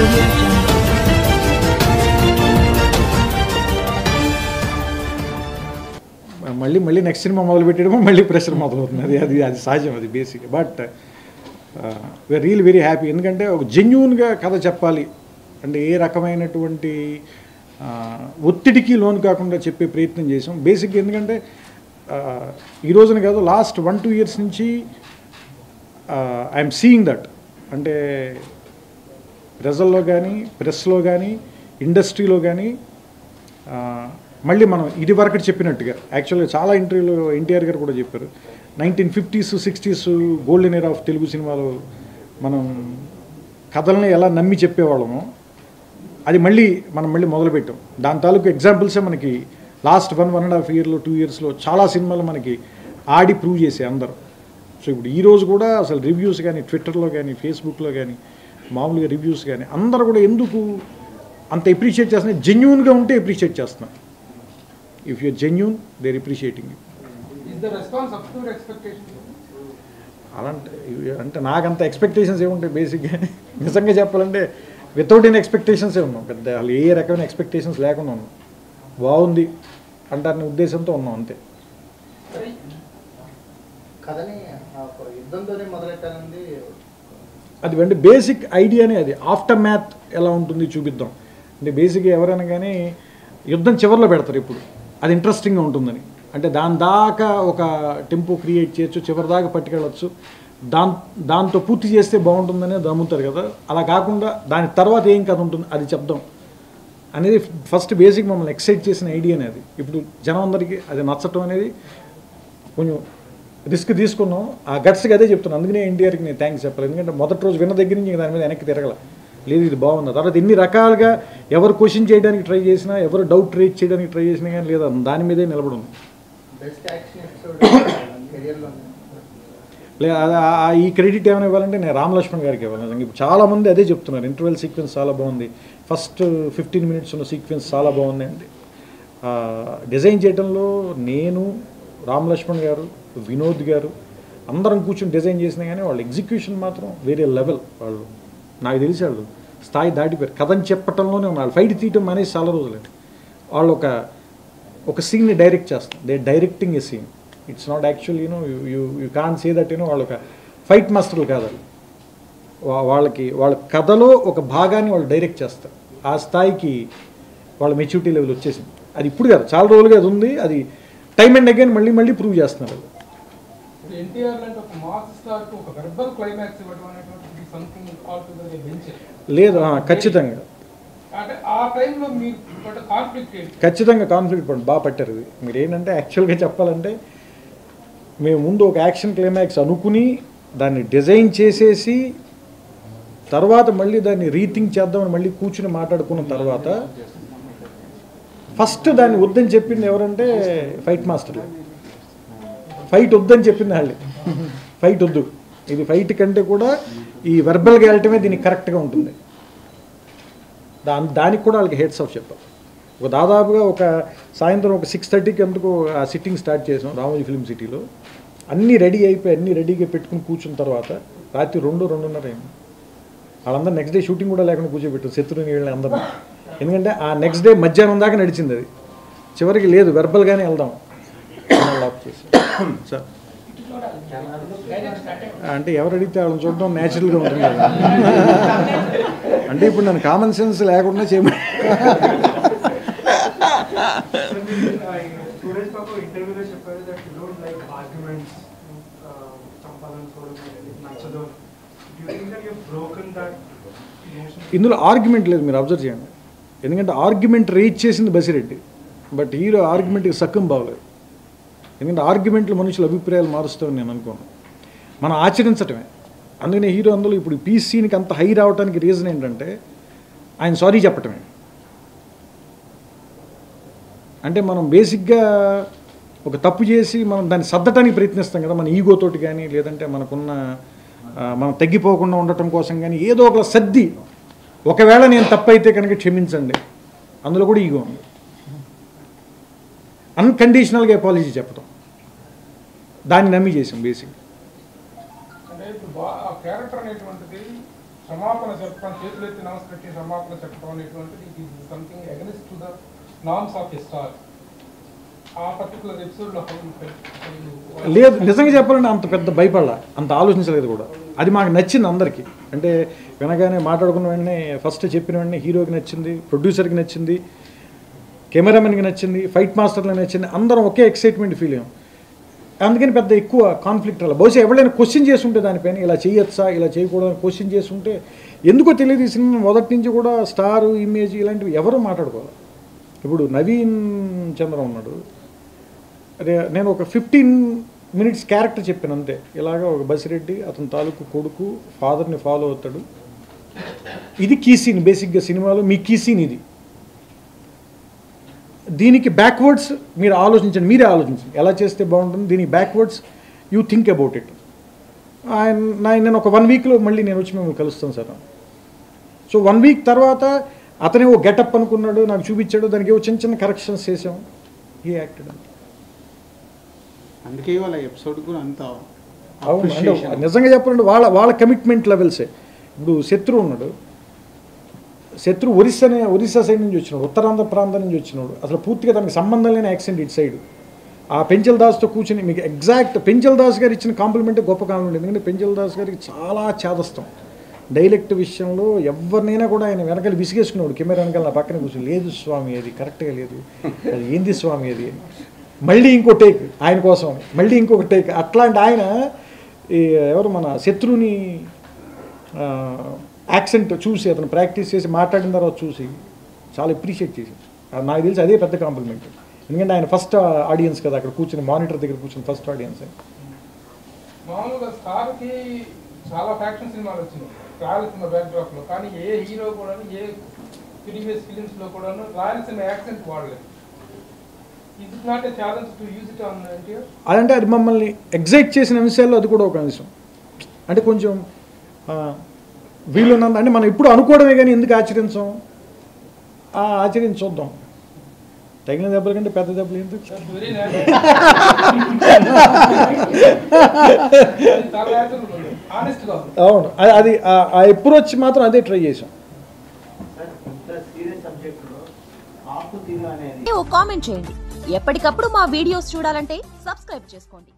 audio jungle. మళ్ళీ next cinema మొదలు పెట్టడమో మళ్ళీ ప్రెషర్ మొదలవుతుంది. అది సహజం, అది basic. But we are real very happy. ఎందుకంటే ఒక జెన్యూన్గా కథ చెప్పాలి అంటే ఏ రకమైనటువంటి ఒత్తిడికి లోను కాకుండా చెప్పే ప్రయత్నం చేసాం బేసిక్గా. ఎందుకంటే ఈ రోజున కాదు, లాస్ట్ 1-2 years నుంచి ఐఎమ్ సీయింగ్ దట్. అంటే ప్రజల్లో కానీ, ప్రెస్లో కానీ, ఇండస్ట్రీలో కానీ మళ్ళీ మనం ఇది వరకు చెప్పినట్టుగా యాక్చువల్గా చాలా ఇంటర్వ్యూలో ఎన్టీఆర్ గారు కూడా చెప్పారు, 1950s 60s golden era of Telugu సినిమాలో మనం కథల్ని ఎలా నమ్మి చెప్పేవాళ్ళమో అది మనం మళ్ళీ మొదలుపెట్టాం. దాని తాలూకు ఎగ్జాంపుల్సే మనకి లాస్ట్ 1.5 yearలో 2 yearsలో చాలా సినిమాలు మనకి ఆడి ప్రూవ్ చేసే అందరూ. సో ఇప్పుడు ఈరోజు కూడా అసలు రివ్యూస్ కానీ ట్విట్టర్లో కానీ ఫేస్బుక్లో కానీ మామూలుగా రివ్యూస్ కానీ అందరూ కూడా ఎందుకు అంత ఎప్రిషియేట్ చేస్తున్నారు, జెన్యూన్గా ఉంటే ఎప్రిషియేట్ చేస్తున్నారు. If you're genuine they are appreciating you. అంటే నాకంత ఎక్స్పెక్టేషన్స్ ఏముంటాయి బేసిక్గా. నిజంగా చెప్పాలంటే వితౌట్ ఎనీ ఎక్స్పెక్టేషన్సే ఉన్నాం. పెద్ద వాళ్ళు ఏ రకమైన ఎక్స్పెక్టేషన్స్ లేకుండా ఉన్నాం. బాగుంది అంటారనే ఉద్దేశంతో ఉన్నాం అంతే. అది అంటే బేసిక్ ఐడియానే అది. ఆఫ్టర్ మ్యాథ్ ఎలా ఉంటుంది చూపిద్దాం అంటే బేసిక్గా ఎవరైనా కానీ యుద్ధం చివరిలో పెడతారు ఇప్పుడు, అది ఇంట్రెస్టింగ్గా ఉంటుందని. అంటే దాని దాకా ఒక టెంపో క్రియేట్ చేయొచ్చు, చివరి దాకా పట్టుకెళ్ళచ్చు, దాంతో పూర్తి చేస్తే బాగుంటుందని నమ్ముతారు కదా. అలా కాకుండా దాని తర్వాత ఏం కథ ఉంటుంది అది చెప్దాం అనేది ఫస్ట్ బేసిక్ మమ్మల్ని ఎక్సైట్ చేసిన ఐడియానే అది. ఇప్పుడు జనం అందరికీ అది నచ్చటం అనేది కొంచెం రిస్క్ తీసుకున్నాం. ఆ గట్స్కి అదే చెప్తున్నాను. అందుకనే ఎన్టీఆర్కి నేను థ్యాంక్స్ చెప్పాలి. ఎందుకంటే మొదటి రోజు విన్న దగ్గర నుంచి దాని మీద వెనక్కి తిరగల. లేదు ఇది బాగుంది. తర్వాత ఎన్ని రకాలుగా ఎవరు క్వశ్చన్ చేయడానికి ట్రై చేసినా, ఎవరు డౌట్ రేట్ చేయడానికి ట్రై చేసినా కానీ లేదా దాని మీదే నిలబడింది. లేదా ఈ క్రెడిట్ ఏమైనా ఇవ్వాలంటే నేను రామ్ లక్ష్మణ్ గారికి ఇవ్వాలి. ఇప్పుడు చాలామంది అదే చెప్తున్నారు, ఇంటర్వెల్ సీక్వెన్స్ చాలా బాగుంది, ఫస్ట్ 15 minutes ఉన్న సీక్వెన్స్ చాలా బాగుంది అండి. డిజైన్ చేయడంలో నేను, రామ్ లక్ష్మణ్ గారు, వినోద్ గారు అందరం కూర్చొని డిజైన్ చేసినా కానీ వాళ్ళ ఎగ్జిక్యూషన్ మాత్రం వేరే లెవెల్. వాళ్ళు నాకు తెలిసి వాళ్ళు స్థాయి దాటిపోయారు. కథని చెప్పటంలోనే ఉన్నారు. ఫైట్ తీయటం అనేది చాలా రోజులండి. వాళ్ళు ఒక సీన్ని డైరెక్ట్ చేస్తారు. They directing a scene. It's not actual you can say that వాళ్ళు ఒక ఫైట్ మాస్టర్లు కాదు. వాళ్ళ కథలో ఒక భాగాన్ని వాళ్ళు డైరెక్ట్ చేస్తారు. ఆ స్థాయికి వాళ్ళ మెచ్యూరిటీ లెవెల్ వచ్చేసింది. అది ఇప్పుడు కాదు, చాలా రోజులుగా అది ఉంది. అది టైమ్ అండ్ అగైన్ మళ్ళీ ప్రూవ్ చేస్తున్నారు. లేదు, ఖచ్చితంగా కాన్ఫ్లిక్ట్ బాగా పట్టారు. ఇది మీరు ఏంటంటే యాక్చువల్గా చెప్పాలంటే మేము ముందు ఒక యాక్షన్ క్లైమాక్స్ అనుకుని దాన్ని డిజైన్ చేసేసి తర్వాత మళ్ళీ దాన్ని రీథింక్ చేద్దామని మళ్ళీ కూర్చుని మాట్లాడుకున్న తర్వాత ఫస్ట్ దాన్ని వద్దని చెప్పింది ఎవరంటే ఫైట్ మాస్టర్లు. ఫైట్ వద్దని చెప్పింది వాళ్ళే. ఫైట్ వద్దు, ఇది ఫైట్ కంటే కూడా ఈ వెర్బల్గా వెళ్ళటమే దీనికి కరెక్ట్గా ఉంటుంది. దానికి కూడా వాళ్ళకి హెడ్స్ ఆఫ్ చెప్పాలి. దాదాపుగా ఒక సాయంత్రం ఒక 6:30కి ఎందుకు ఆ సిట్టింగ్ స్టార్ట్ చేసాం రామోజీ ఫిల్మ్ సిటీలో. అన్నీ రెడీ అయిపోయి అన్నీ రెడీగా పెట్టుకుని కూర్చున్న తర్వాత రాత్రి 2-2:30 అయింది. వాళ్ళందరూ నెక్స్ట్ డే షూటింగ్ కూడా లేకుండా కూర్చోబెట్టారు, శత్రుని వీళ్ళని అందరూ. ఎందుకంటే ఆ నెక్స్ట్ డే మధ్యాహ్నం దాకా నడిచింది అది. చివరికి లేదు వెర్బల్గానే వెళ్దాం లాక్ చేసి సార్. అంటే ఎవరు అడిగితే వాళ్ళని చూడడం న్యాచురల్గా ఉంటుంది కదా. అంటే ఇప్పుడు నన్ను కామన్ సెన్స్ లేకుండా చేయమని. ఇందులో ఆర్గ్యుమెంట్ లేదు, మీరు అబ్జర్వ్ చేయండి. ఎందుకంటే ఆర్గ్యుమెంట్ రేజ్ చేసింది బసిరెడ్డి, బట్ హీరో ఆర్గ్యుమెంట్కి సక్కం బాగలేదు. ఎందుకంటే ఆర్గ్యుమెంట్లు మనుషుల అభిప్రాయాలు మారుస్తామని నేను అనుకోను, మనం ఆచరించటమే. అందుకనే హీరో అందులో ఇప్పుడు పీస్ సీన్కి అంత హై రావడానికి రీజన్ ఏంటంటే ఆయన సారీ చెప్పటమే. అంటే మనం బేసిక్గా ఒక తప్పు చేసి మనం దాన్ని సర్దటానికి ప్రయత్నిస్తాం కదా, మన ఈగోతోటి కానీ లేదంటే మనం తగ్గిపోకుండా ఉండటం కోసం కానీ ఏదో ఒక సర్ది, ఒకవేళ నేను తప్పు అయితే కనుక క్షమించండి, అందులో కూడా ఈగో ఉంది. అన్కండిషనల్గా అపాలజీ చెప్పడం, దాన్ని నమ్మి చేసాం బేసిక్. అంటే ఇప్పుడు ఆ క్యారెక్టర్ అనేటువంటిది క్షమాపణ చెప్పడం, చేతులు ఎత్తి నమస్కరించి క్షమాపణ చెప్పడం అనేటువంటిది it is something against to the norms of a star. ఆ పర్టికులర్ ఎపిసోడ్లో లేదు, నిజంగా చెప్పాలంటే అంత పెద్ద భయపడలా, అంత ఆలోచించలేదు కూడా. అది మాకు నచ్చింది అందరికీ. అంటే వినగానే మాట్లాడుకున్న వెంటనే ఫస్ట్ చెప్పిన వెంటనే హీరోకి నచ్చింది, ప్రొడ్యూసర్కి నచ్చింది, కెమెరామెన్కి నచ్చింది, ఫైట్ మాస్టర్కి నచ్చింది. అందరం ఒకే ఎక్సైట్మెంట్ ఫీల్ అయ్యాం. అందుకని పెద్ద ఎక్కువ కాన్ఫ్లిక్ట్ అలా. బహుశా ఎవరైనా క్వశ్చన్ చేస్తుంటే దానిపైన ఇలా చేయొచ్చా ఇలా చేయకూడదని క్వశ్చన్ చేస్తుంటే ఎందుకో తెలియదు. ఈ సినిమా మొదటి నుంచి కూడా స్టార్ ఇమేజ్ ఇలాంటివి ఎవరూ మాట్లాడుకోవాలి. ఇప్పుడు నవీన్ చంద్ర ఉన్నాడు, నేను ఒక 15 minutes క్యారెక్టర్ చెప్పాను అంతే. ఇలాగ ఒక బసిరెడ్డి అతని తాలూకు కొడుకు ఫాదర్ని ఫాలో అవుతాడు. ఇది కీ సీన్, బేసిక్గా సినిమాలో మీ కీ సీన్ ఇది. దీనికి బ్యాక్వర్డ్స్ మీరు ఆలోచించండి, మీరే ఆలోచించండి ఎలా చేస్తే బాగుంటుంది. దీనికి backwards you think about it. నేను ఒక 1 weekలో మళ్ళీ నేను వచ్చి మిమ్మల్ని కలుస్తాను సార్. సో 1 week తర్వాత అతనే ఓ గెటప్ అనుకున్నాడు, నాకు చూపించాడు, దానికి ఏవో చిన్న చిన్న కరెక్షన్స్ చేసాం, ఈ యాక్టెడ్. అందుకే వాళ్ళ ఎపిసోడ్ కూడా అంత అవును. అంటే నిజంగా చెప్పాలంటే వాళ్ళ కమిట్మెంట్ లెవెల్సే. ఇప్పుడు శత్రు ఉన్నాడు, శత్రు ఒరిస్సా సైడ్ నుంచి వచ్చినాడు, ఉత్తరాంధ్ర ప్రాంతం నుంచి వచ్చినాడు. అసలు పూర్తిగా దానికి సంబంధం లేని యాక్సెంట్ ఇటు సైడ్. ఆ పెంచల్ దాస్తో కూర్చొని మీకు ఎగ్జాక్ట్ పెంచల్ దాస్ గారు ఇచ్చిన కాంప్లిమెంటే గొప్ప కాంప్లిమెంట్. ఎందుకంటే పెంచల్ దాస్ గారికి చాలా చేదస్తాం డైలెక్ట్ విషయంలో. ఎవరినైనా కూడా ఆయన వెనకాల విసిగేసుకున్నాడు, కెమెరా వెనకాల నా పక్కన కూర్చొని, లేదు స్వామి అది కరెక్ట్గా లేదు, అది ఏంది స్వామి అది, మళ్ళీ ఇంకో టేక్ ఆయన కోసం, మళ్ళీ ఇంకొక టేక్. అట్లాంటి ఆయన ఎవరు మన శత్రుని యాక్సెంట్ చూసి అతను ప్రాక్టీస్ చేసి మాట్లాడిన తర్వాత చూసి చాలా అప్రిషియేట్ చేశారు. నాకు తెలిసి అదే పెద్ద కాంప్లిమెంట్. ఎందుకంటే ఆయన ఫస్ట్ ఆడియన్స్ కదా, అక్కడ కూర్చొని మానిటర్ దగ్గర కూర్చొని ఫస్ట్ ఆడియన్స్. మామూలుగా స్టార్కి చాలా ఫ్యాక్షన్ సినిమాలు వచ్చినాయి రాయలసీమ బ్యాక్డ్రాప్లో, కానీ ఏ హీరో కూడా ఏ ప్రీవియస్ ఫిలిమ్స్లో కూడా రాయలసీమ యాక్సెంట్ వాడలేదు. అదంటే అది మమ్మల్ని ఎగ్జైట్ చేసిన అంశాల్లో అది కూడా ఒక అంశం. అంటే కొంచెం వీళ్ళున్నంత అంటే మనం ఇప్పుడు అనుకోవడమే కానీ ఎందుకు ఆచరించాం, ఆచరించొద్దాం. తగిన దెబ్బల కంటే పెద్ద దెబ్బలు ఎందుకు. అవును, అది ఆ అప్రోచ్ మాత్రం అదే ట్రై చేసాం. కామెంట్ చేయండి. ఎప్పటికప్పుడు మా వీడియోస్ చూడాలంటే సబ్స్క్రైబ్ చేసుకోండి.